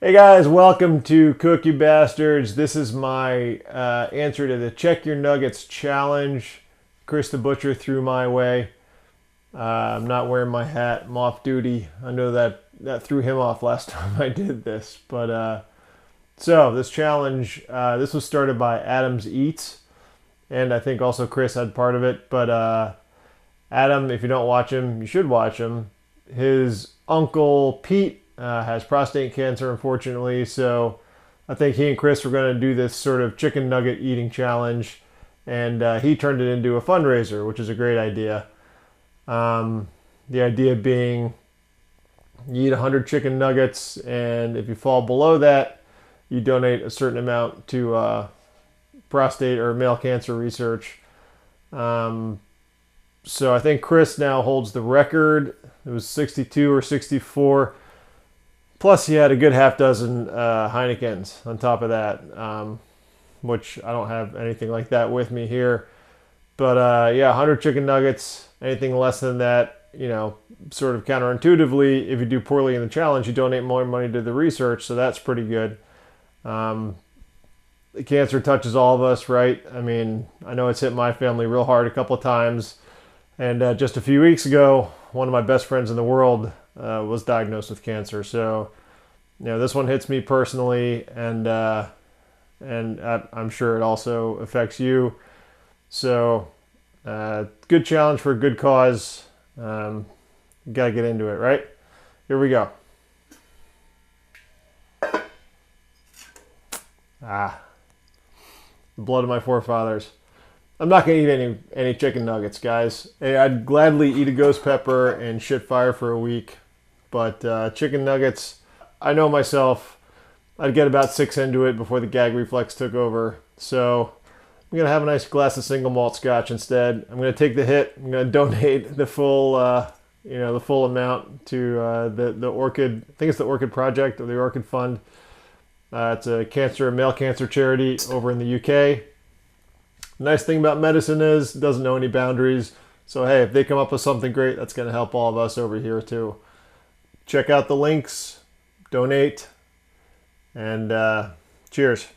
Hey guys, welcome to Cook You Bastards. This is my answer to the Check Your Nuggets challenge. Chris the Butcher threw my way. I'm not wearing my hat. I'm off duty. I know that threw him off last time I did this. But so this challenge, this was started by Adam's Eats, and I think also Chris had part of it. But Adam, if you don't watch him, you should watch him. His uncle Pete has prostate cancer, unfortunately, so I think he and Chris were going to do this sort of chicken nugget eating challenge, and he turned it into a fundraiser, which is a great idea. The idea being you eat 100 chicken nuggets, and if you fall below that, you donate a certain amount to prostate or male cancer research. So I think Chris now holds the record. It was 62 or 64. Plus, he had a good half dozen Heinekens on top of that, which I don't have anything like that with me here. But yeah, 100 chicken nuggets. Anything less than that, you know, sort of counterintuitively, if you do poorly in the challenge, you donate more money to the research, so that's pretty good. Cancer touches all of us, right? I mean, I know it's hit my family real hard a couple of times. And just a few weeks ago, one of my best friends in the world was diagnosed with cancer. So, you know, this one hits me personally, and I'm sure it also affects you. So, good challenge for a good cause. Got to get into it, right? Here we go. The blood of my forefathers. I'm not going to eat any chicken nuggets, guys. Hey, I'd gladly eat a ghost pepper and shit fire for a week. But chicken nuggets, I know myself, I'd get about 6 into it before the gag reflex took over. So I'm going to have a nice glass of single malt scotch instead. I'm going to take the hit. I'm going to donate the full, the full amount to the Orchid, I think it's the Orchid Project or the Orchid Fund. It's a male cancer charity over in the UK. Nice thing about medicine is it doesn't know any boundaries. So hey, if they come up with something great, that's going to help all of us over here too. Check out the links, donate, and cheers.